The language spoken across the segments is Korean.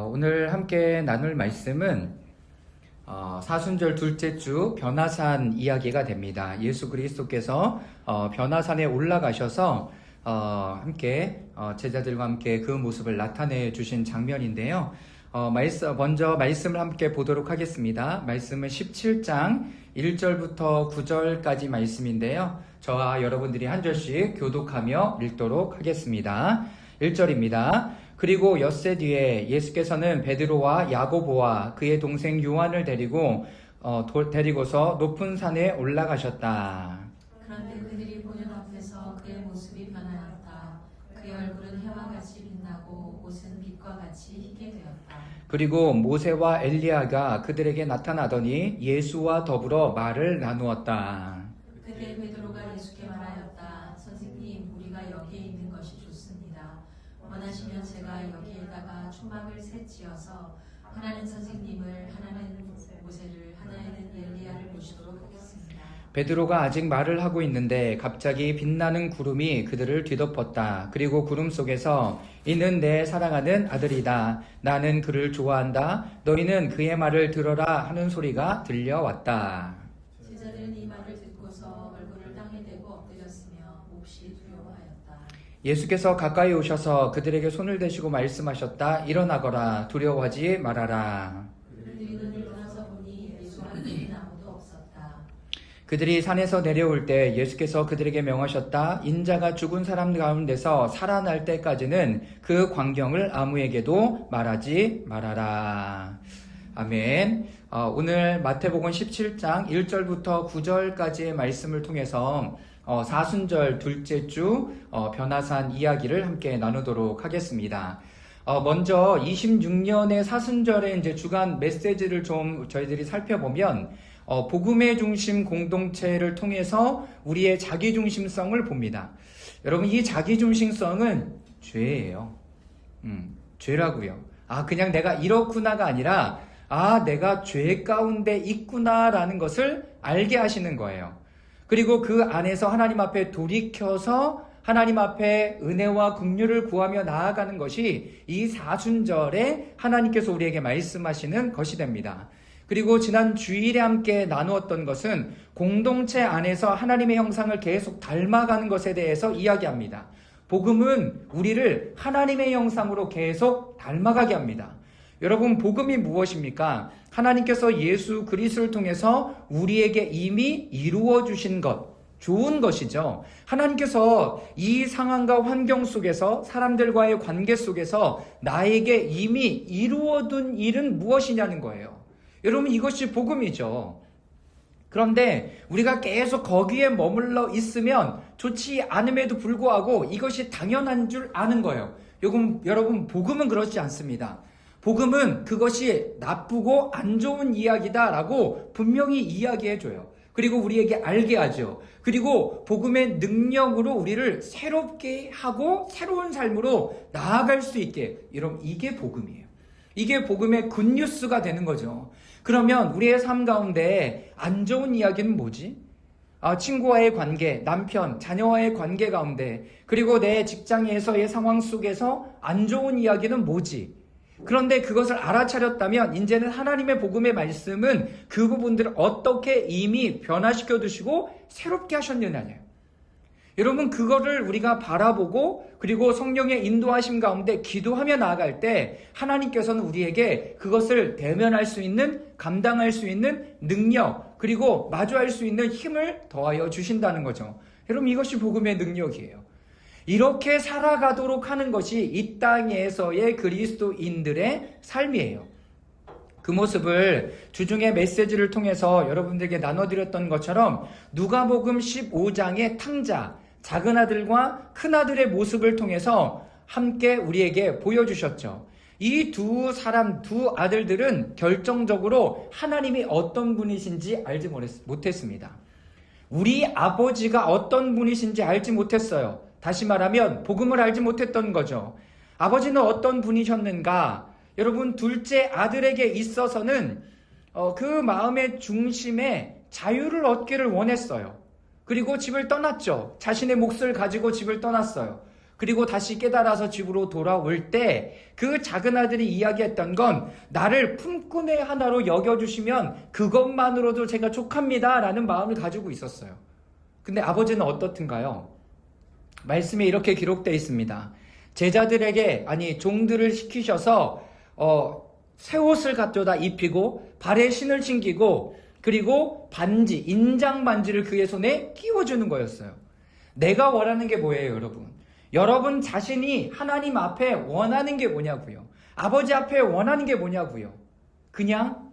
오늘 함께 나눌 말씀은 사순절 둘째 주 변화산 이야기가 됩니다. 예수 그리스도께서 변화산에 올라가셔서 함께 제자들과 함께 그 모습을 나타내 주신 장면인데요. 먼저 말씀을 함께 보도록 하겠습니다. 말씀은 17장 1절부터 9절까지 말씀인데요. 저와 여러분들이 한 절씩 교독하며 읽도록 하겠습니다. 1절입니다. 그리고 엿새 뒤에 예수께서는 베드로와 야고보와 그의 동생 요한을 데리고서 높은 산에 올라가셨다. 그런데 그들이 보는 앞에서 그의 모습이 변하였다. 그의 얼굴은 해와 같이 빛나고 옷은 빛과 같이 희게 되었다. 그리고 모세와 엘리야가 그들에게 나타나더니 예수와 더불어 말을 나누었다. 그때 베드로가 예수께 말하였다. 선생님, 우리가 여기에 있는 것이 좋습니다. 원하시면 제가 여기에다가 초막을 셋 지어서 하나는 선생님을, 하나는 모세를, 하나는 엘리야를 모시도록 하겠습니다. 베드로가 아직 말을 하고 있는데 갑자기 빛나는 구름이 그들을 뒤덮었다. 그리고 구름 속에서 이는 내 사랑하는 아들이다. 나는 그를 좋아한다. 너희는 그의 말을 들어라 하는 소리가 들려왔다. 제자들은 이 말을 듣고서 얼굴을 땅에 대고 엎드렸으며 몹시 두려워하였다. 예수께서 가까이 오셔서 그들에게 손을 대시고 말씀하셨다. 일어나거라. 두려워하지 말아라. 그들이 눈을 떠나서 보니 예수와 함께는 아무도 없었다. 그들이 산에서 내려올 때 예수께서 그들에게 명하셨다. 인자가 죽은 사람 가운데서 살아날 때까지는 그 광경을 아무에게도 말하지 말아라. 아멘. 오늘 마태복음 17장 1절부터 9절까지의 말씀을 통해서 사순절 둘째 주 변화산 이야기를 함께 나누도록 하겠습니다. 먼저 26년의 사순절의 이제 주간 메시지를 좀 저희들이 살펴보면 복음의 중심 공동체를 통해서 우리의 자기중심성을 봅니다. 여러분, 이 자기중심성은 죄예요. 죄라고요. 그냥 내가 이렇구나가 아니라 내가 죄 가운데 있구나라는 것을 알게 하시는 거예요. 그리고 그 안에서 하나님 앞에 돌이켜서 하나님 앞에 은혜와 긍휼을 구하며 나아가는 것이 이 사순절에 하나님께서 우리에게 말씀하시는 것이 됩니다. 그리고 지난 주일에 함께 나누었던 것은 공동체 안에서 하나님의 형상을 계속 닮아가는 것에 대해서 이야기합니다. 복음은 우리를 하나님의 형상으로 계속 닮아가게 합니다. 여러분, 복음이 무엇입니까? 하나님께서 예수 그리스도를 통해서 우리에게 이미 이루어 주신 것, 좋은 것이죠. 하나님께서 이 상황과 환경 속에서 사람들과의 관계 속에서 나에게 이미 이루어둔 일은 무엇이냐는 거예요. 여러분, 이것이 복음이죠. 그런데 우리가 계속 거기에 머물러 있으면 좋지 않음에도 불구하고 이것이 당연한 줄 아는 거예요. 여러분, 복음은 그렇지 않습니다. 복음은 그것이 나쁘고 안 좋은 이야기다라고 분명히 이야기해줘요. 그리고 우리에게 알게 하죠. 그리고 복음의 능력으로 우리를 새롭게 하고 새로운 삶으로 나아갈 수 있게. 여러분, 이게 복음이에요. 이게 복음의 굿뉴스가 되는 거죠. 그러면 우리의 삶 가운데 안 좋은 이야기는 뭐지? 친구와의 관계, 남편, 자녀와의 관계 가운데, 그리고 내 직장에서의 상황 속에서 안 좋은 이야기는 뭐지? 그런데 그것을 알아차렸다면 이제는 하나님의 복음의 말씀은 그 부분들을 어떻게 이미 변화시켜 두시고 새롭게 하셨느냐예요. 여러분, 그거를 우리가 바라보고 그리고 성령의 인도하심 가운데 기도하며 나아갈 때 하나님께서는 우리에게 그것을 대면할 수 있는, 감당할 수 있는 능력, 그리고 마주할 수 있는 힘을 더하여 주신다는 거죠. 여러분, 이것이 복음의 능력이에요. 이렇게 살아가도록 하는 것이 이 땅에서의 그리스도인들의 삶이에요. 그 모습을 주중의 메시지를 통해서 여러분들에게 나눠드렸던 것처럼 누가복음 15장의 탕자, 작은 아들과 큰 아들의 모습을 통해서 함께 우리에게 보여주셨죠. 이 두 아들들은 결정적으로 하나님이 어떤 분이신지 알지 못했습니다. 우리 아버지가 어떤 분이신지 알지 못했어요. 다시 말하면 복음을 알지 못했던 거죠. 아버지는 어떤 분이셨는가? 여러분, 둘째 아들에게 있어서는 그 마음의 중심에 자유를 얻기를 원했어요. 그리고 집을 떠났죠. 자신의 몫을 가지고 집을 떠났어요. 그리고 다시 깨달아서 집으로 돌아올 때 그 작은 아들이 이야기했던 건 나를 품꾼의 하나로 여겨주시면 그것만으로도 제가 족합니다 라는 마음을 가지고 있었어요. 근데 아버지는 어떻든가요? 말씀에 이렇게 기록되어 있습니다. 제자들에게 종들을 시키셔서 새 옷을 가져다 입히고 발에 신을 신기고 그리고 반지, 인장 반지를 그의 손에 끼워주는 거였어요. 내가 원하는 게 뭐예요, 여러분? 여러분 자신이 하나님 앞에 원하는 게 뭐냐고요? 아버지 앞에 원하는 게 뭐냐고요? 그냥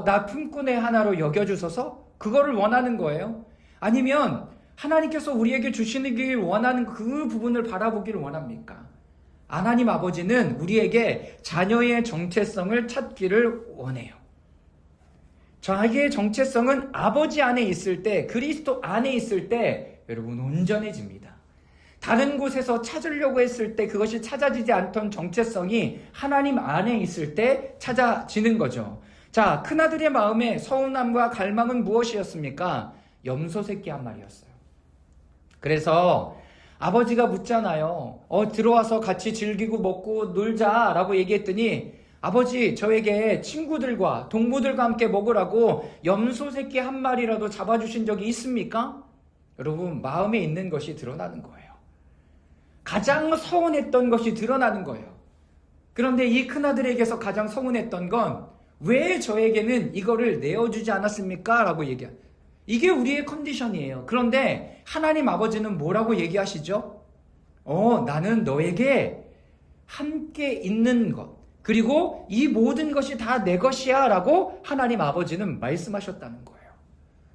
나 품꾼의 하나로 여겨주셔서 그거를 원하는 거예요? 아니면 하나님께서 우리에게 주시는 길 원하는 그 부분을 바라보기를 원합니까? 하나님 아버지는 우리에게 자녀의 정체성을 찾기를 원해요. 자기의 정체성은 아버지 안에 있을 때, 그리스도 안에 있을 때 여러분 온전해집니다. 다른 곳에서 찾으려고 했을 때 그것이 찾아지지 않던 정체성이 하나님 안에 있을 때 찾아지는 거죠. 자, 큰아들의 마음에 서운함과 갈망은 무엇이었습니까? 염소 새끼 한 마리였어요. 그래서 아버지가 묻잖아요. 들어와서 같이 즐기고 먹고 놀자라고 얘기했더니 아버지, 저에게 친구들과 동무들과 함께 먹으라고 염소 새끼 한 마리라도 잡아주신 적이 있습니까? 여러분, 마음에 있는 것이 드러나는 거예요. 가장 서운했던 것이 드러나는 거예요. 그런데 이 큰아들에게서 가장 서운했던 건 왜 저에게는 이거를 내어주지 않았습니까? 라고 얘기해요. 이게 우리의 컨디션이에요. 그런데 하나님 아버지는 뭐라고 얘기하시죠? 나는 너에게 함께 있는 것, 그리고 이 모든 것이 다 내 것이야 라고 하나님 아버지는 말씀하셨다는 거예요.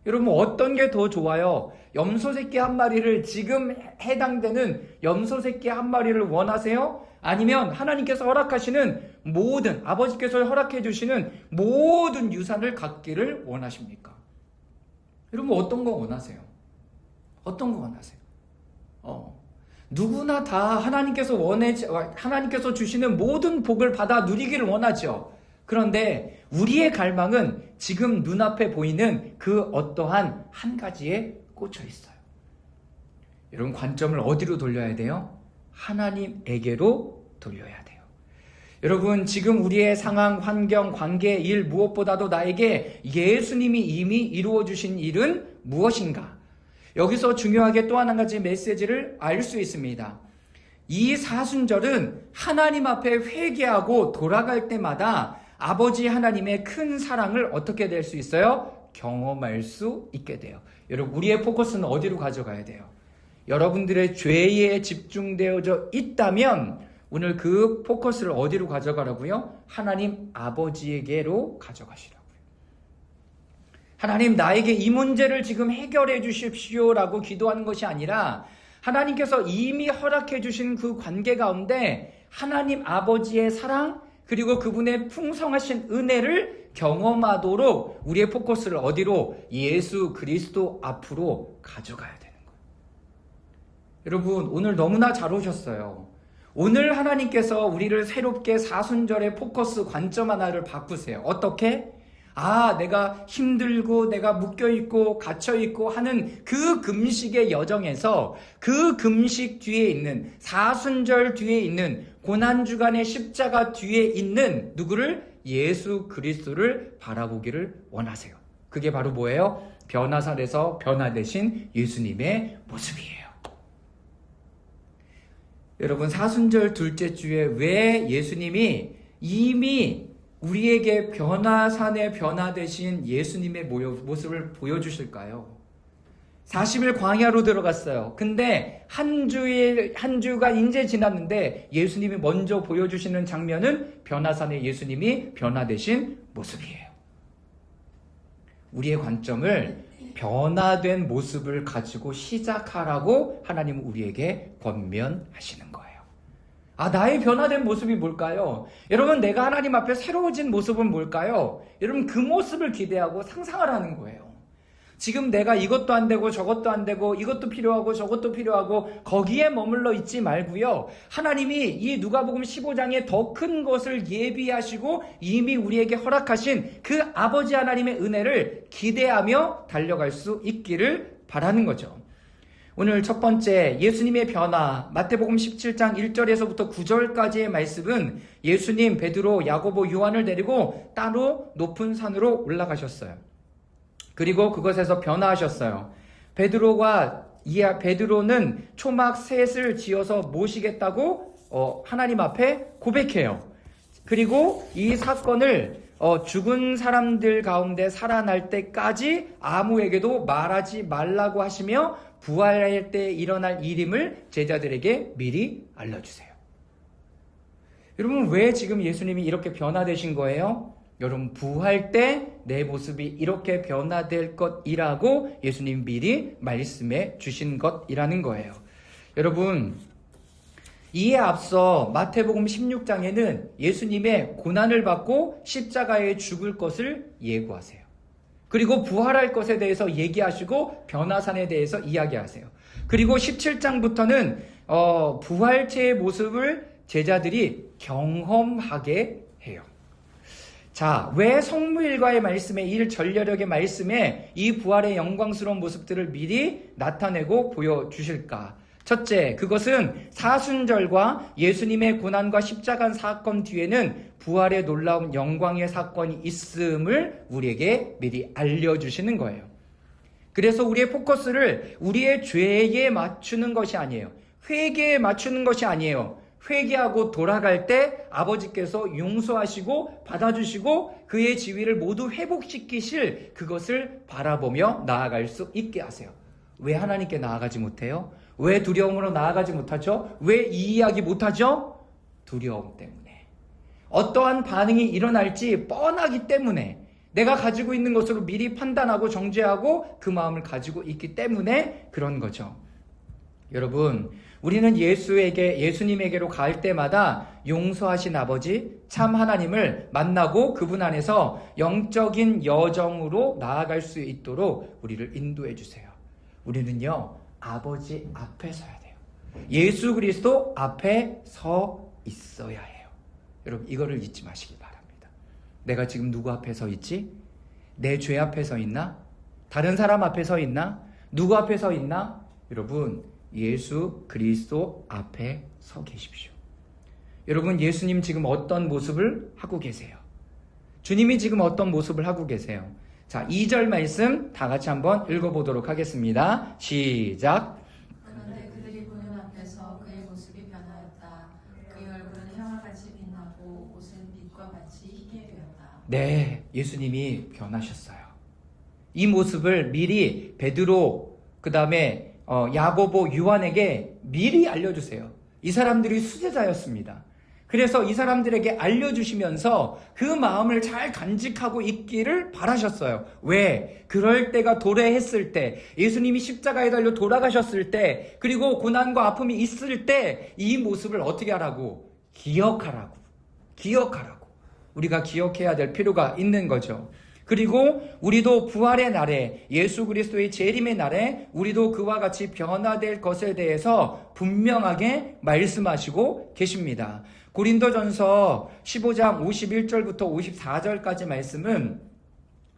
여러분, 어떤 게 더 좋아요? 염소 새끼 한 마리를, 지금 해당되는 염소 새끼 한 마리를 원하세요? 아니면 하나님께서 허락하시는 모든, 아버지께서 허락해 주시는 모든 유산을 갖기를 원하십니까? 여러분, 어떤 거 원하세요? 어떤 거 원하세요? 누구나 다 하나님께서 주시는 모든 복을 받아 누리기를 원하죠. 그런데 우리의 갈망은 지금 눈앞에 보이는 그 어떠한 한 가지에 꽂혀 있어요. 여러분, 관점을 어디로 돌려야 돼요? 하나님에게로 돌려야 돼요. 여러분, 지금 우리의 상황, 환경, 관계, 일 무엇보다도 나에게 예수님이 이미 이루어 주신 일은 무엇인가? 여기서 중요하게 또 한 가지 메시지를 알 수 있습니다. 이 사순절은 하나님 앞에 회개하고 돌아갈 때마다 아버지 하나님의 큰 사랑을 어떻게 될 수 있어요? 경험할 수 있게 돼요. 여러분, 우리의 포커스는 어디로 가져가야 돼요? 여러분들의 죄에 집중되어져 있다면 오늘 그 포커스를 어디로 가져가라고요? 하나님 아버지에게로 가져가시라고요. 하나님, 나에게 이 문제를 지금 해결해 주십시오라고 기도하는 것이 아니라 하나님께서 이미 허락해 주신 그 관계 가운데 하나님 아버지의 사랑, 그리고 그분의 풍성하신 은혜를 경험하도록 우리의 포커스를 어디로? 예수 그리스도 앞으로 가져가야 되는 거예요. 여러분, 오늘 너무나 잘 오셨어요. 오늘 하나님께서 우리를 새롭게 사순절의 포커스 관점 하나를 바꾸세요. 어떻게? 내가 힘들고 내가 묶여있고 갇혀있고 하는 그 금식의 여정에서 그 금식 뒤에 있는, 사순절 뒤에 있는, 고난주간의 십자가 뒤에 있는 누구를? 예수 그리스도를 바라보기를 원하세요. 그게 바로 뭐예요? 변화살에서 변화되신 예수님의 모습이에요. 여러분, 사순절 둘째 주에 왜 예수님이 이미 우리에게 변화산에 변화되신 예수님의 모습을 보여주실까요? 40일 광야로 들어갔어요. 근데 한 주가 이제 지났는데 예수님이 먼저 보여주시는 장면은 변화산에 예수님이 변화되신 모습이에요. 우리의 관점을 변화된 모습을 가지고 시작하라고 하나님은 우리에게 권면하시는 거예요. 나의 변화된 모습이 뭘까요? 여러분, 내가 하나님 앞에 새로워진 모습은 뭘까요? 여러분, 그 모습을 기대하고 상상하라는 거예요. 지금 내가 이것도 안 되고 저것도 안 되고 이것도 필요하고 저것도 필요하고 거기에 머물러 있지 말고요. 하나님이 이 누가복음 15장에 더 큰 것을 예비하시고 이미 우리에게 허락하신 그 아버지 하나님의 은혜를 기대하며 달려갈 수 있기를 바라는 거죠. 오늘 첫 번째 예수님의 변화, 마태복음 17장 1절에서부터 9절까지의 말씀은 예수님, 베드로, 야고보, 요한을 데리고 따로 높은 산으로 올라가셨어요. 그리고 그것에서 변화하셨어요. 베드로는 초막 셋을 지어서 모시겠다고 하나님 앞에 고백해요. 그리고 이 사건을 죽은 사람들 가운데 살아날 때까지 아무에게도 말하지 말라고 하시며 부활할 때 일어날 일임을 제자들에게 미리 알려주세요. 여러분, 왜 지금 예수님이 이렇게 변화되신 거예요? 여러분, 부활 때 내 모습이 이렇게 변화될 것이라고 예수님 미리 말씀해 주신 것이라는 거예요. 여러분, 이에 앞서 마태복음 16장에는 예수님의 고난을 받고 십자가에 죽을 것을 예고하세요. 그리고 부활할 것에 대해서 얘기하시고 변화산에 대해서 이야기하세요. 그리고 17장부터는 부활체의 모습을 제자들이 경험하게 해요. 자, 왜 성무일과의 말씀에, 이 전려력의 말씀에 이 부활의 영광스러운 모습들을 미리 나타내고 보여주실까? 첫째, 그것은 사순절과 예수님의 고난과 십자가 사건 뒤에는 부활의 놀라운 영광의 사건이 있음을 우리에게 미리 알려주시는 거예요. 그래서 우리의 포커스를 우리의 죄에 맞추는 것이 아니에요. 회개에 맞추는 것이 아니에요. 회개하고 돌아갈 때 아버지께서 용서하시고 받아주시고 그의 지위를 모두 회복시키실 그것을 바라보며 나아갈 수 있게 하세요. 왜 하나님께 나아가지 못해요? 왜 두려움으로 나아가지 못하죠? 왜 이 이야기 못하죠? 두려움 때문에. 어떠한 반응이 일어날지 뻔하기 때문에, 내가 가지고 있는 것으로 미리 판단하고 정죄하고 그 마음을 가지고 있기 때문에 그런 거죠. 여러분, 우리는 예수님에게로 갈 때마다 용서하신 아버지, 참 하나님을 만나고 그분 안에서 영적인 여정으로 나아갈 수 있도록 우리를 인도해 주세요. 우리는요, 아버지 앞에 서야 돼요. 예수 그리스도 앞에 서 있어야 해요. 여러분, 이거를 잊지 마시기 바랍니다. 내가 지금 누구 앞에 서 있지? 내 죄 앞에 서 있나? 다른 사람 앞에 서 있나? 누구 앞에 서 있나? 여러분, 예수 그리스도 앞에 서 계십시오. 여러분, 예수님 지금 어떤 모습을 하고 계세요? 주님이 지금 어떤 모습을 하고 계세요? 자, 2절 말씀 다 같이 한번 읽어보도록 하겠습니다. 시작. 그런데 그들이 보는 앞에서 그의 모습이 변하였다. 그의 얼굴은 형아같이 빛나고 옷은 빛과 같이 희게 되었다. 네, 예수님이 변하셨어요. 이 모습을 미리 베드로, 그 다음에 야고보, 요한에게 미리 알려주세요. 이 사람들이 수제자였습니다. 그래서 이 사람들에게 알려주시면서 그 마음을 잘 간직하고 있기를 바라셨어요. 왜? 그럴 때가 도래했을 때, 예수님이 십자가에 달려 돌아가셨을 때, 그리고 고난과 아픔이 있을 때 이 모습을 어떻게 하라고? 기억하라고. 우리가 기억해야 될 필요가 있는 거죠. 그리고 우리도 부활의 날에, 예수 그리스도의 재림의 날에 우리도 그와 같이 변화될 것에 대해서 분명하게 말씀하시고 계십니다. 고린도전서 15장 51절부터 54절까지 말씀은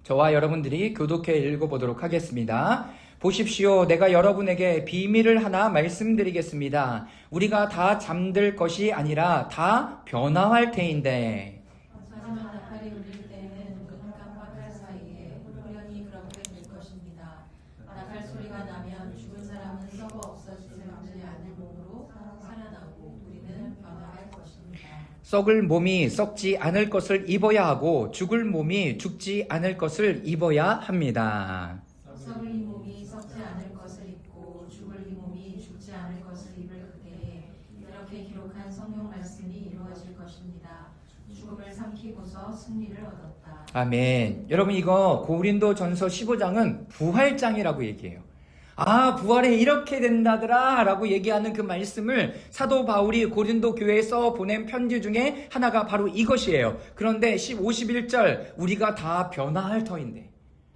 저와 여러분들이 교독해 읽어보도록 하겠습니다. 보십시오. 내가 여러분에게 비밀을 하나 말씀드리겠습니다. 우리가 다 잠들 것이 아니라 다 변화할 테인데. 마지막 나팔이 울릴 때에는 깜깜한 사이에 후련히 그렇게 될 것입니다. 나팔 소리가 나면 죽은 사람은 썩어 없어지지 않을 몸으로 살아나고 우리는 변화할 것입니다. 썩을 몸이 썩지 않을 것을 입어야 하고 죽을 몸이 죽지 않을 것을 입어야 합니다. 썩을 이 몸이 썩지 않을 것을 입고 죽을 이 몸이 죽지 않을 것을 입을 그때에 이렇게 기록한 성경 말씀이 이루어질 것입니다. 죽음을 삼키고서 승리를 얻었다. 아멘. 여러분, 이거 고린도전서 15장은 부활장이라고 얘기해요. 아, 부활에 이렇게 된다더라 라고 얘기하는 그 말씀을 사도 바울이 고린도 교회에 써 보낸 편지 중에 하나가 바로 이것이에요. 그런데 51절, 우리가 다 변화할 터인데,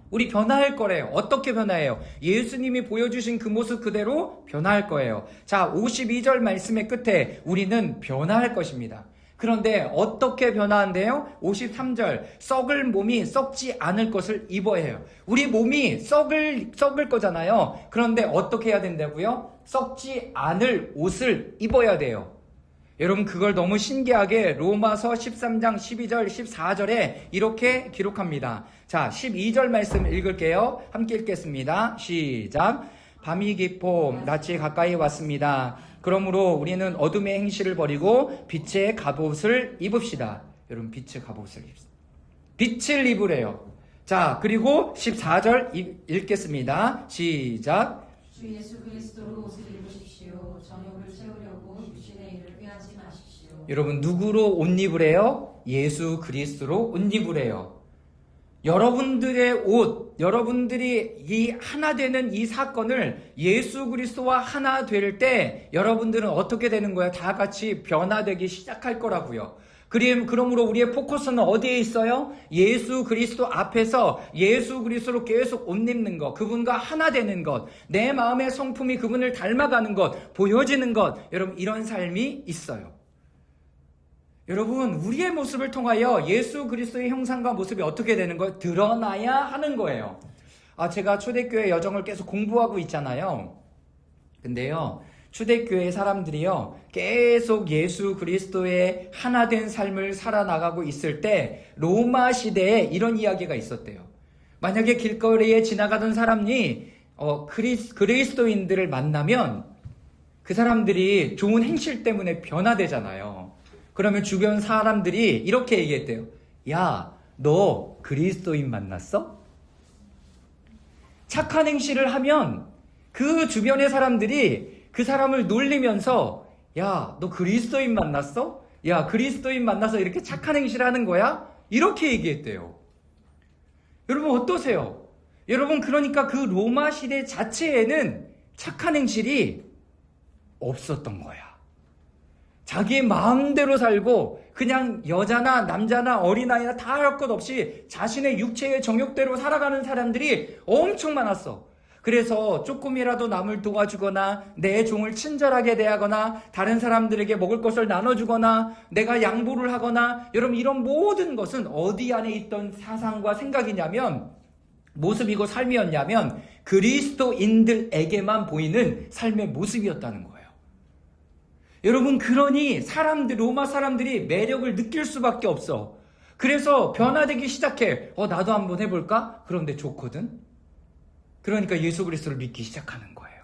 우리 변화할 거래요. 어떻게 변화해요? 예수님이 보여주신 그 모습 그대로 변화할 거예요. 자, 52절 말씀의 끝에 우리는 변화할 것입니다. 그런데 어떻게 변화한대요? 53절, 썩을 몸이 썩지 않을 것을 입어야 해요. 우리 몸이 썩을 거잖아요. 그런데 어떻게 해야 된다고요? 썩지 않을 옷을 입어야 돼요. 여러분, 그걸 너무 신기하게 로마서 13장 12절 14절에 이렇게 기록합니다. 자, 12절 말씀 읽을게요. 함께 읽겠습니다. 시작. 밤이 깊고 낯이 가까이 왔습니다. 그러므로 우리는 어둠의 행실을 버리고 빛의 갑옷을 입읍시다. 여러분, 빛의 갑옷을 입읍시다. 빛을 입으래요. 자, 그리고 14절 읽겠습니다. 시작. 주 예수 그리스도로 옷을 입으십시오. 정욕을 채우려고 육신의 일을 꾀하지 마십시오. 여러분, 누구로 옷 입으래요? 예수 그리스도로 옷 입으래요. 여러분들의 옷, 여러분들이 이 하나 되는 이 사건을 예수 그리스도와 하나 될 때 여러분들은 어떻게 되는 거예요? 다 같이 변화되기 시작할 거라고요. 그러므로 우리의 포커스는 어디에 있어요? 예수 그리스도 앞에서 예수 그리스도로 계속 옷 입는 것, 그분과 하나 되는 것, 내 마음의 성품이 그분을 닮아가는 것, 보여지는 것, 여러분, 이런 삶이 있어요. 여러분, 우리의 모습을 통하여 예수 그리스도의 형상과 모습이 어떻게 되는 거예요? 드러나야 하는 거예요. 제가 초대교회 여정을 계속 공부하고 있잖아요. 근데요, 초대교회 사람들이요, 계속 예수 그리스도의 하나된 삶을 살아나가고 있을 때 로마 시대에 이런 이야기가 있었대요. 만약에 길거리에 지나가던 사람이 그리스도인들을 만나면 그 사람들이 좋은 행실 때문에 변화되잖아요. 그러면 주변 사람들이 이렇게 얘기했대요. 야, 너 그리스도인 만났어? 착한 행실을 하면 그 주변의 사람들이 그 사람을 놀리면서 야, 너 그리스도인 만났어? 야, 그리스도인 만나서 이렇게 착한 행실을 하는 거야? 이렇게 얘기했대요. 여러분, 어떠세요? 여러분, 그러니까 그 로마 시대 자체에는 착한 행실이 없었던 거야. 자기 마음대로 살고 그냥 여자나 남자나 어린아이나 다 할 것 없이 자신의 육체의 정욕대로 살아가는 사람들이 엄청 많았어. 그래서 조금이라도 남을 도와주거나 내 종을 친절하게 대하거나 다른 사람들에게 먹을 것을 나눠주거나 내가 양보를 하거나, 여러분, 이런 모든 것은 어디 안에 있던 사상과 생각이냐면, 모습이고 삶이었냐면 그리스도인들에게만 보이는 삶의 모습이었다는 거예요. 여러분, 그러니 로마 사람들이 매력을 느낄 수밖에 없어. 그래서 변화되기 시작해. 나도 한번 해볼까? 그런데 좋거든. 그러니까 예수 그리스도를 믿기 시작하는 거예요.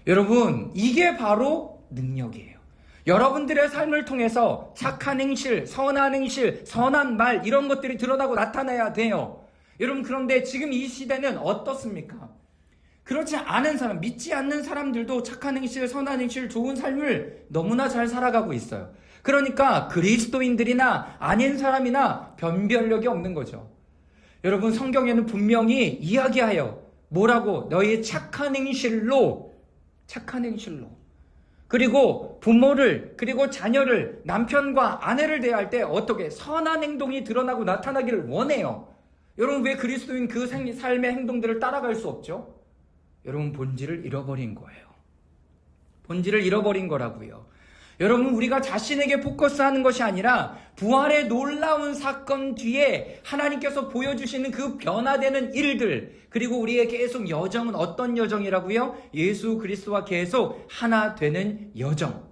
여러분, 이게 바로 능력이에요. 여러분들의 삶을 통해서 착한 행실, 선한 말, 이런 것들이 드러나고 나타나야 돼요. 여러분, 그런데 지금 이 시대는 어떻습니까? 그렇지 않은 사람, 믿지 않는 사람들도 착한 행실, 선한 행실, 좋은 삶을 너무나 잘 살아가고 있어요. 그러니까 그리스도인들이나 아닌 사람이나 변별력이 없는 거죠. 여러분, 성경에는 분명히 이야기하여 뭐라고? 너희 착한 행실로, 그리고 부모를, 그리고 자녀를, 남편과 아내를 대할 때 어떻게 선한 행동이 드러나고 나타나기를 원해요. 여러분, 왜 그리스도인 그 삶의 행동들을 따라갈 수 없죠? 여러분, 본질을 잃어버린 거예요. 본질을 잃어버린 거라고요. 여러분, 우리가 자신에게 포커스하는 것이 아니라 부활의 놀라운 사건 뒤에 하나님께서 보여주시는 그 변화되는 일들, 그리고 우리의 계속 여정은 어떤 여정이라고요? 예수 그리스도와 계속 하나 되는 여정.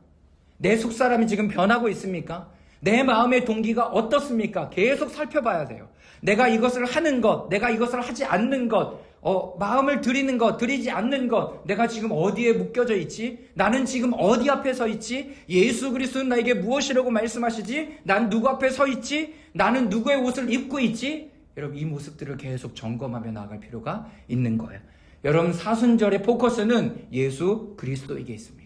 내 속사람이 지금 변하고 있습니까? 내 마음의 동기가 어떻습니까? 계속 살펴봐야 돼요. 내가 이것을 하는 것, 내가 이것을 하지 않는 것, 마음을 드리는 것, 드리지 않는 것, 내가 지금 어디에 묶여져 있지? 나는 지금 어디 앞에 서 있지? 예수 그리스도는 나에게 무엇이라고 말씀하시지? 난 누구 앞에 서 있지? 나는 누구의 옷을 입고 있지? 여러분, 이 모습들을 계속 점검하며 나아갈 필요가 있는 거예요. 여러분, 사순절의 포커스는 예수 그리스도에게 있습니다.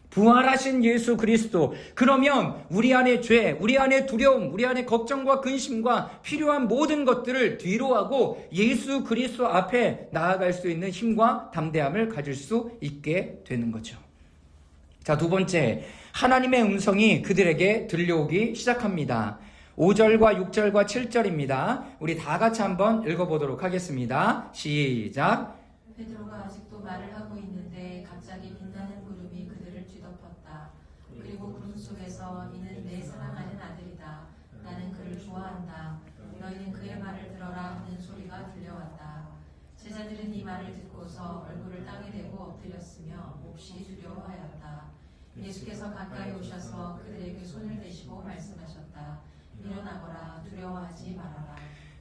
부활하신 예수 그리스도. 그러면 우리 안에 죄, 우리 안에 두려움, 우리 안에 걱정과 근심과 필요한 모든 것들을 뒤로 하고 예수 그리스도 앞에 나아갈 수 있는 힘과 담대함을 가질 수 있게 되는 거죠. 자, 두 번째, 하나님의 음성이 그들에게 들려오기 시작합니다. 5절과 6절과 7절입니다. 우리 다 같이 한번 읽어보도록 하겠습니다. 시작. 베드로가 아직도 말을 하고 있는데 갑자기 빛나는 구름이 그들을 뒤덮었다. 그리고 그리고 구름 속에서 이는 내 사랑하는 아들이다. 나는 그를 좋아한다. 너희는 그의 말을 들어라 하는 소리가 들려왔다. 제자들은 이 말을 듣고서 얼굴을 땅에 대고 엎드렸으며 몹시 두려워하였다. 예수께서 가까이 오셔서 그들에게 손을 대시고 말씀하셨다. 일어나거라. 두려워하지 말아라.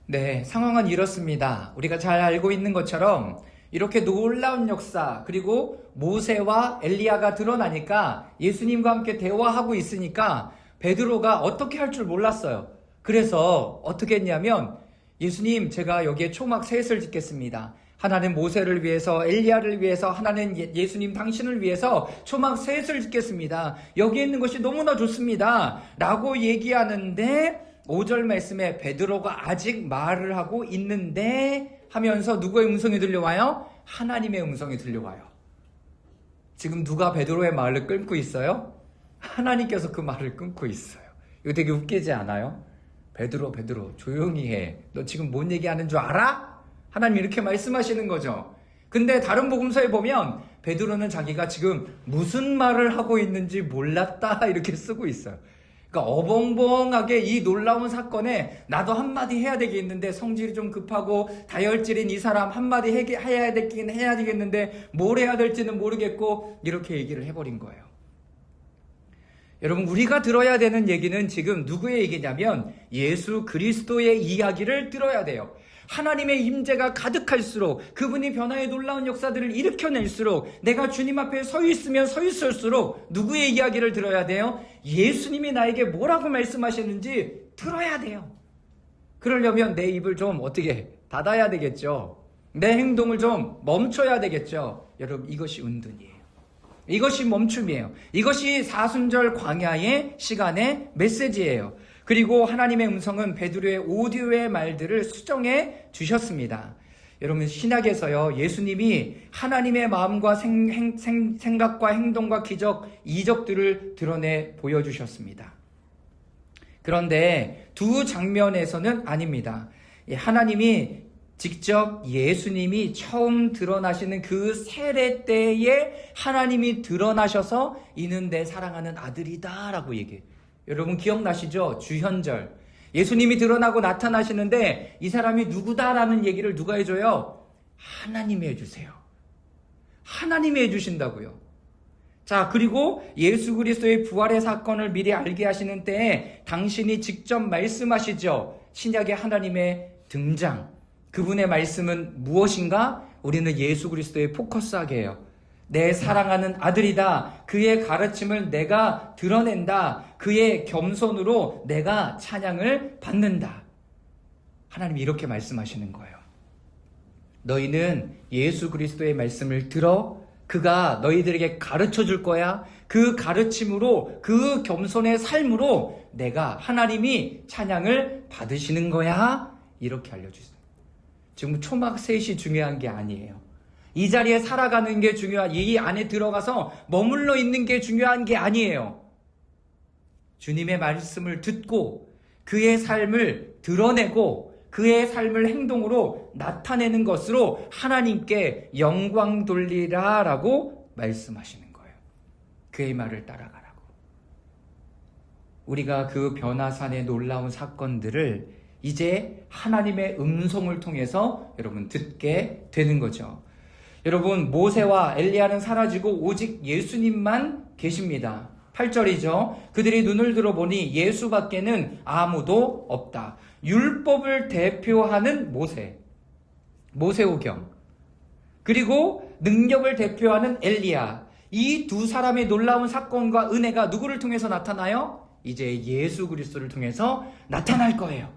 네, 상황은 이렇습니다. 우리가 잘 알고 있는 것처럼 이렇게 놀라운 역사, 그리고 모세와 엘리야가 드러나니까 예수님과 함께 대화하고 있으니까 베드로가 어떻게 할 줄 몰랐어요. 그래서 어떻게 했냐면, 예수님, 제가 여기에 초막 셋을 짓겠습니다. 하나는 모세를 위해서, 엘리야를 위해서, 하나는 예수님 당신을 위해서 초막 셋을 짓겠습니다. 여기 있는 것이 너무나 좋습니다. 라고 얘기하는데 5절 말씀에 베드로가 아직 말을 하고 있는데 하면서 누구의 음성이 들려와요? 하나님의 음성이 들려와요. 지금 누가 베드로의 말을 끊고 있어요? 하나님께서 그 말을 끊고 있어요. 이거 되게 웃기지 않아요? 베드로 조용히 해. 너 지금 뭔 얘기하는 줄 알아? 하나님 이렇게 말씀하시는 거죠. 근데 다른 복음서에 보면 베드로는 자기가 지금 무슨 말을 하고 있는지 몰랐다 이렇게 쓰고 있어요. 그러니까 어벙벙하게 이 놀라운 사건에 나도 한마디 해야 되겠는데, 성질이 좀 급하고 다혈질인 이 사람 한마디 해야 되겠는데 뭘 해야 될지는 모르겠고, 이렇게 얘기를 해버린 거예요. 여러분, 우리가 들어야 되는 얘기는 지금 누구의 얘기냐면 예수 그리스도의 이야기를 들어야 돼요. 하나님의 임재가 가득할수록, 그분이 변화의 놀라운 역사들을 일으켜낼수록, 내가 주님 앞에 서 있으면 서 있을수록 누구의 이야기를 들어야 돼요? 예수님이 나에게 뭐라고 말씀하시는지 들어야 돼요. 그러려면 내 입을 좀 어떻게 닫아야 되겠죠. 내 행동을 좀 멈춰야 되겠죠. 여러분, 이것이 은둔이에요. 이것이 멈춤이에요. 이것이 사순절 광야의 시간의 메시지예요. 그리고 하나님의 음성은 베드로의 오디오의 말들을 수정해 주셨습니다. 여러분, 신약에서요, 예수님이 하나님의 마음과 생각과 행동과 기적, 이적들을 드러내 보여주셨습니다. 그런데 두 장면에서는 아닙니다. 하나님이 직접 예수님이 처음 드러나시는 그 세례 때에 하나님이 드러나셔서 이는 내 사랑하는 아들이다 라고 얘기해요. 여러분 기억나시죠? 주현절. 예수님이 드러나고 나타나시는데 이 사람이 누구다라는 얘기를 누가 해줘요? 하나님이 해주세요. 하나님이 해주신다고요. 자, 그리고 예수 그리스도의 부활의 사건을 미리 알게 하시는 때에 당신이 직접 말씀하시죠. 신약의 하나님의 등장. 그분의 말씀은 무엇인가? 우리는 예수 그리스도의 포커스하게 해요. 내 사랑하는 아들이다. 그의 가르침을 내가 드러낸다. 그의 겸손으로 내가 찬양을 받는다. 하나님이 이렇게 말씀하시는 거예요. 너희는 예수 그리스도의 말씀을 들어 그가 너희들에게 가르쳐 줄 거야. 그 가르침으로, 그 겸손의 삶으로 내가 하나님이 찬양을 받으시는 거야. 이렇게 알려주세요. 지금 초막 셋이 중요한 게 아니에요. 이 자리에 살아가는 게 이 안에 들어가서 머물러 있는 게 중요한 게 아니에요. 주님의 말씀을 듣고 그의 삶을 드러내고 그의 삶을 행동으로 나타내는 것으로 하나님께 영광 돌리라 라고 말씀하시는 거예요. 그의 말을 따라가라고. 우리가 그 변화산의 놀라운 사건들을 이제 하나님의 음성을 통해서 여러분 듣게 되는 거죠. 여러분, 모세와 엘리야는 사라지고 오직 예수님만 계십니다. 8절이죠. 그들이 눈을 들어보니 예수밖에는 아무도 없다. 율법을 대표하는 모세오경, 그리고 능력을 대표하는 엘리야, 이 두 사람의 놀라운 사건과 은혜가 누구를 통해서 나타나요? 이제 예수 그리스도를 통해서 나타날 거예요.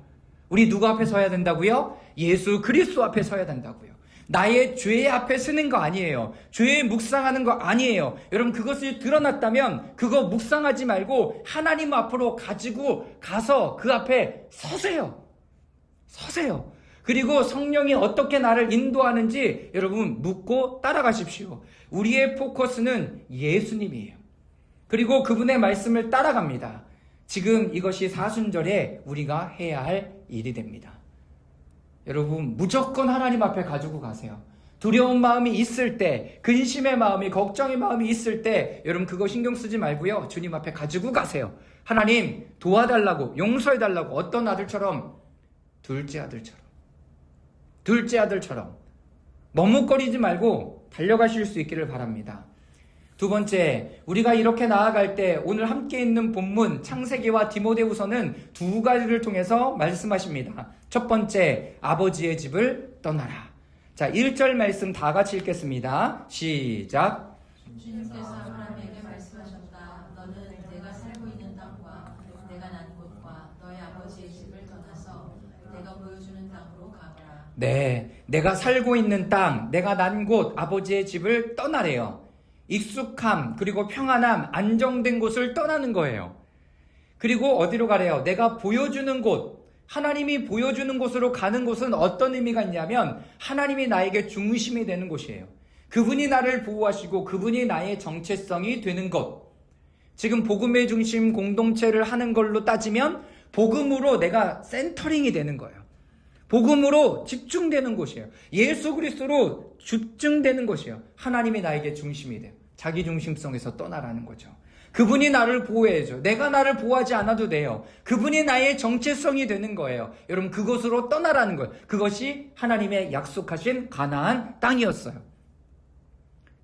우리 누구 앞에 서야 된다고요? 예수 그리스도 앞에 서야 된다고요. 나의 죄 앞에 서는 거 아니에요. 죄에 묵상하는 거 아니에요. 여러분, 그것이 드러났다면 그거 묵상하지 말고 하나님 앞으로 가지고 가서 그 앞에 서세요. 그리고 성령이 어떻게 나를 인도하는지 여러분 묻고 따라가십시오. 우리의 포커스는 예수님이에요. 그리고 그분의 말씀을 따라갑니다. 지금 이것이 사순절에 우리가 해야 할 일이 됩니다. 여러분, 무조건 하나님 앞에 가지고 가세요. 두려운 마음이 있을 때, 근심의 마음이, 걱정의 마음이 있을 때 여러분 그거 신경 쓰지 말고요. 주님 앞에 가지고 가세요. 하나님 도와달라고, 용서해달라고. 어떤 아들처럼? 둘째 아들처럼 머뭇거리지 말고 달려가실 수 있기를 바랍니다. 두 번째, 우리가 이렇게 나아갈 때 오늘 함께 있는 본문 창세기와 디모데후서는 두 가지를 통해서 말씀하십니다. 첫 번째, 아버지의 집을 떠나라. 자, 1절 말씀 다 같이 읽겠습니다. 시작. 주님께서 아브라함에게 말씀하셨다. 너는 내가 살고 있는 땅과 내가 난 곳과 너의 아버지의 집을 떠나서 내가 보여주는 땅으로 가거라. 네, 내가 살고 있는 땅, 내가 난 곳, 아버지의 집을 떠나래요. 익숙함, 그리고 평안함, 안정된 곳을 떠나는 거예요. 그리고 어디로 가래요? 내가 보여주는 곳, 하나님이 보여주는 곳으로 가는 곳은 어떤 의미가 있냐면 하나님이 나에게 중심이 되는 곳이에요. 그분이 나를 보호하시고 그분이 나의 정체성이 되는 곳. 지금 복음의 중심 공동체를 하는 걸로 따지면 복음으로 내가 센터링이 되는 거예요. 복음으로 집중되는 곳이에요. 예수 그리스도로 집중되는 곳이에요. 하나님이 나에게 중심이 돼요. 자기 중심성에서 떠나라는 거죠. 그분이 나를 보호해줘. 내가 나를 보호하지 않아도 돼요. 그분이 나의 정체성이 되는 거예요. 여러분 그곳으로 떠나라는 거예요. 그것이 하나님의 약속하신 가나안 땅이었어요.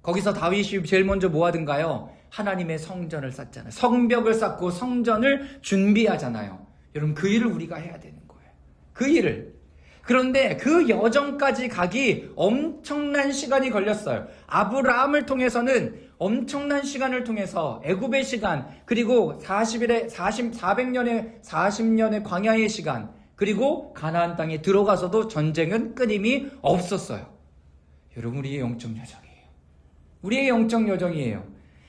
거기서 다윗이 제일 먼저 뭐 하든가요? 하나님의 성전을 쌓잖아요. 성벽을 쌓고 성전을 준비하잖아요. 여러분 그 일을 우리가 해야 되는 거예요. 그 일을. 그런데 그 여정까지 가기 엄청난 시간이 걸렸어요. 아브라함을 통해서는 엄청난 시간을 통해서 애굽의 시간, 그리고 400년의 광야의 시간, 그리고 가나안 땅에 들어가서도 전쟁은 끊임이 없었어요. 여러분 우리의 영적 여정이에요. 우리의 영적 여정이에요.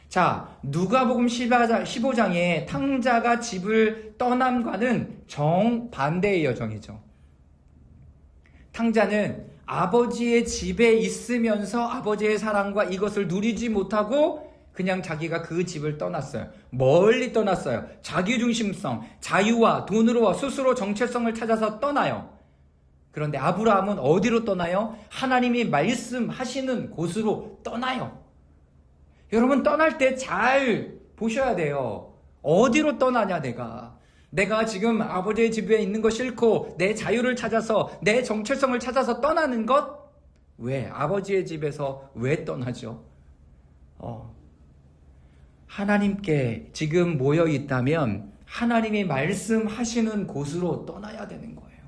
자, 누가복음 15장에 탕자가 집을 떠남과는 정반대의 여정이죠. 탕자는 아버지의 집에 있으면서 아버지의 사랑과 이것을 누리지 못하고 그냥 자기가 그 집을 떠났어요. 멀리 떠났어요. 자기중심성, 자유와 돈으로와 스스로 정체성을 찾아서 떠나요. 그런데 아브라함은 어디로 떠나요? 하나님이 말씀하시는 곳으로 떠나요. 여러분 떠날 때 잘 보셔야 돼요. 어디로 떠나냐 내가 지금 아버지의 집에 있는 거 싫고 내 자유를 찾아서 내 정체성을 찾아서 떠나는 것? 왜? 아버지의 집에서 왜 떠나죠? 하나님께 지금 모여 있다면 하나님이 말씀하시는 곳으로 떠나야 되는 거예요.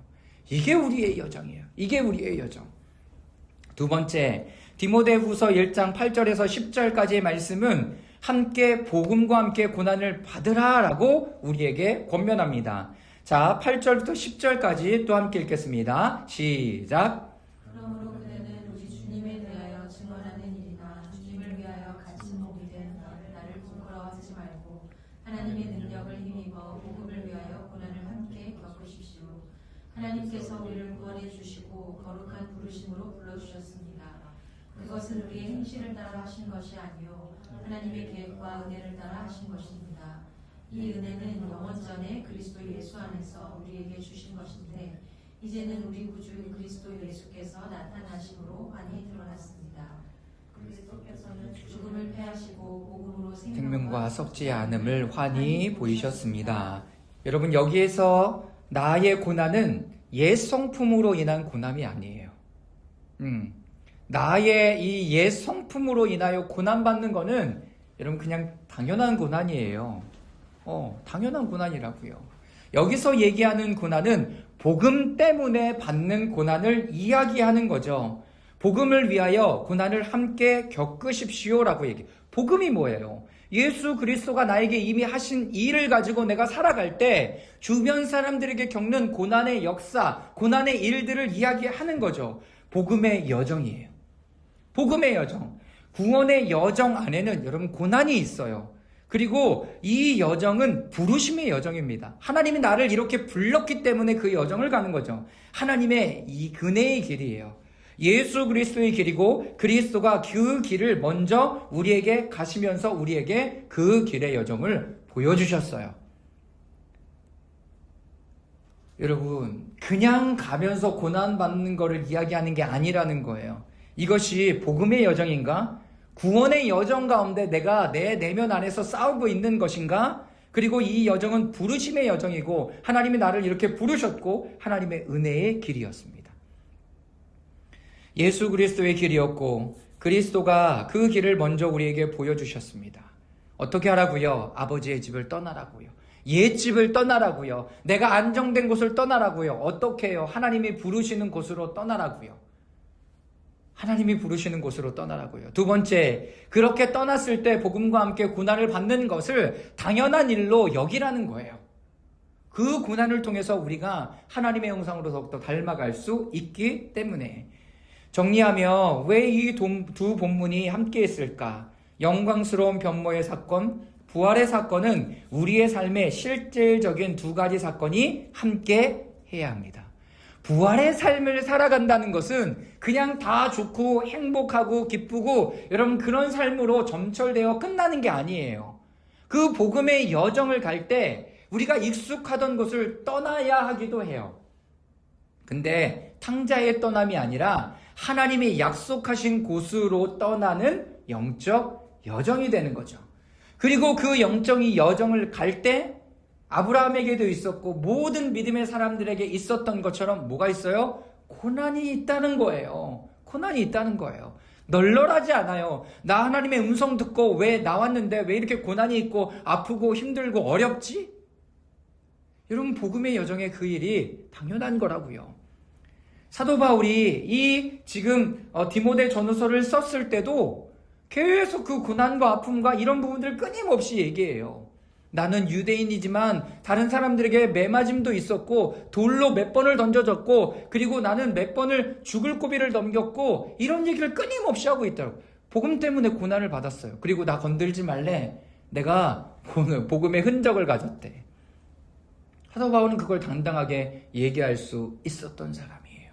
이게 우리의 여정이에요. 이게 우리의 여정. 두 번째, 디모데후서 1장 8절에서 10절까지의 말씀은 함께 복음과 함께 고난을 받으라라고 우리에게 권면합니다. 자, 8절부터 10절까지 또 함께 읽겠습니다. 시작. 그러므로 그대는 우리 주님에 대하여 증언하는 일이나 주님을 위하여 갇힌 몸이 된 나를 부끄러워하지 말고 하나님의 능력을 힘입어 복음을 위하여 고난을 함께 겪으십시오. 하나님께서 우리를 구원해 주시고 거룩한 부르심으로 불러주셨습니다. 그것은 우리의 행실을 따라 하신 것이 아니요 하나님의 계획과 은혜를 따라 하신 것입니다. 이 은혜는 영원전에 그리스도 예수 안에서 우리에게 주신 것인데 이제는 우리 구주 그리스도 예수께서 나타나심으로 환히 드러났습니다. 그리스도께서는 죽음을 패하시고 복음으로 생명과 썩지 않음을 환히 보이셨습니다. 여러분 여기에서 나의 고난은 옛 성품으로 인한 고난이 아니에요. 나의 이 옛 성품으로 인하여 고난받는 거는 여러분 그냥 당연한 고난이에요. 당연한 고난이라고요. 여기서 얘기하는 고난은 복음 때문에 받는 고난을 이야기하는 거죠. 복음을 위하여 고난을 함께 겪으십시오라고 얘기해요. 복음이 뭐예요? 예수 그리스도가 나에게 이미 하신 일을 가지고 내가 살아갈 때 주변 사람들에게 겪는 고난의 역사, 고난의 일들을 이야기하는 거죠. 복음의 여정이에요. 복음의 여정, 구원의 여정 안에는 여러분 고난이 있어요. 그리고 이 여정은 부르심의 여정입니다. 하나님이 나를 이렇게 불렀기 때문에 그 여정을 가는 거죠. 하나님의 이 은혜의 길이에요. 예수 그리스도의 길이고 그리스도가 그 길을 먼저 우리에게 가시면서 우리에게 그 길의 여정을 보여주셨어요. 여러분 그냥 가면서 고난받는 거를 이야기하는 게 아니라는 거예요. 이것이 복음의 여정인가? 구원의 여정 가운데 내가 내 내면 안에서 싸우고 있는 것인가? 그리고 이 여정은 부르심의 여정이고 하나님이 나를 이렇게 부르셨고 하나님의 은혜의 길이었습니다. 예수 그리스도의 길이었고 그리스도가 그 길을 먼저 우리에게 보여주셨습니다. 어떻게 하라고요? 아버지의 집을 떠나라고요. 옛집을 떠나라고요. 내가 안정된 곳을 떠나라고요. 어떻게 해요? 하나님이 부르시는 곳으로 떠나라고요. 하나님이 부르시는 곳으로 떠나라고요. 두 번째, 그렇게 떠났을 때 복음과 함께 고난을 받는 것을 당연한 일로 여기라는 거예요. 그 고난을 통해서 우리가 하나님의 형상으로 더욱더 닮아갈 수 있기 때문에. 정리하며 왜 이 두 본문이 함께 있을까? 영광스러운 변모의 사건, 부활의 사건은 우리의 삶에 실질적인 두 가지 사건이 함께 해야 합니다. 부활의 삶을 살아간다는 것은 그냥 다 좋고 행복하고 기쁘고 여러분 그런 삶으로 점철되어 끝나는 게 아니에요. 그 복음의 여정을 갈 때 우리가 익숙하던 곳을 떠나야 하기도 해요. 근데 탕자의 떠남이 아니라 하나님이 약속하신 곳으로 떠나는 영적 여정이 되는 거죠. 그리고 그 영적 여정을 갈 때 아브라함에게도 있었고 모든 믿음의 사람들에게 있었던 것처럼 뭐가 있어요? 고난이 있다는 거예요. 고난이 있다는 거예요. 널널하지 않아요. 나 하나님의 음성 듣고 왜 나왔는데 왜 이렇게 고난이 있고 아프고 힘들고 어렵지? 여러분 복음의 여정에 그 일이 당연한 거라고요. 사도 바울이 이 지금 디모데 전후서를 썼을 때도 계속 그 고난과 아픔과 이런 부분들을 끊임없이 얘기해요. 나는 유대인이지만 다른 사람들에게 매맞음도 있었고 돌로 몇 번을 던져졌고 그리고 나는 몇 번을 죽을 고비를 넘겼고 이런 얘기를 끊임없이 하고 있더라고요. 복음 때문에 고난을 받았어요. 그리고 나 건들지 말래. 내가 복음의 흔적을 가졌대. 사도 바울은 그걸 당당하게 얘기할 수 있었던 사람이에요.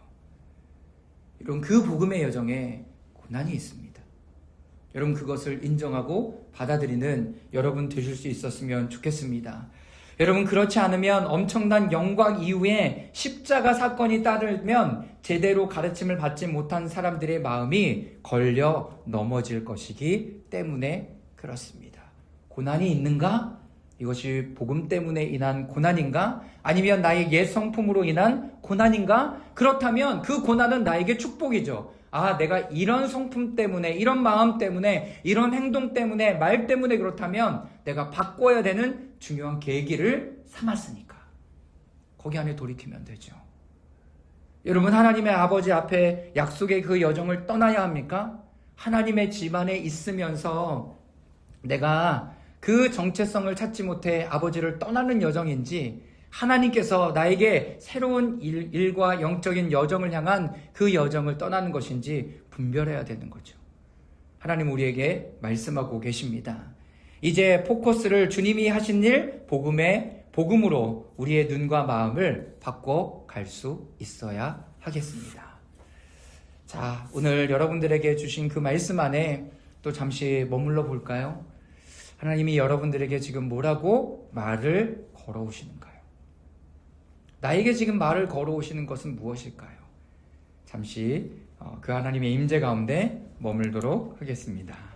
이런 그 복음의 여정에 고난이 있습니다. 여러분 그것을 인정하고 받아들이는 여러분 되실 수 있었으면 좋겠습니다. 여러분 그렇지 않으면 엄청난 영광 이후에 십자가 사건이 따르면 제대로 가르침을 받지 못한 사람들의 마음이 걸려 넘어질 것이기 때문에 그렇습니다. 고난이 있는가? 이것이 복음 때문에 인한 고난인가? 아니면 나의 옛 성품으로 인한 고난인가? 그렇다면 그 고난은 나에게 축복이죠. 아, 내가 이런 성품 때문에, 이런 마음 때문에, 이런 행동 때문에, 말 때문에 그렇다면 내가 바꿔야 되는 중요한 계기를 삼았으니까. 거기 안에 돌이키면 되죠. 여러분, 하나님의 아버지 앞에 약속의 그 여정을 떠나야 합니까? 하나님의 집 안에 있으면서 내가 그 정체성을 찾지 못해 아버지를 떠나는 여정인지 하나님께서 나에게 새로운 일과 영적인 여정을 향한 그 여정을 떠나는 것인지 분별해야 되는 거죠. 하나님 우리에게 말씀하고 계십니다. 이제 포커스를 주님이 하신 일, 복음으로 우리의 눈과 마음을 바꿔갈 수 있어야 하겠습니다. 자, 오늘 여러분들에게 주신 그 말씀 안에 또 잠시 머물러 볼까요? 하나님이 여러분들에게 지금 뭐라고 말을 걸어오시는가요? 나에게 지금 말을 걸어오시는 것은 무엇일까요? 잠시 그 하나님의 임재 가운데 머물도록 하겠습니다.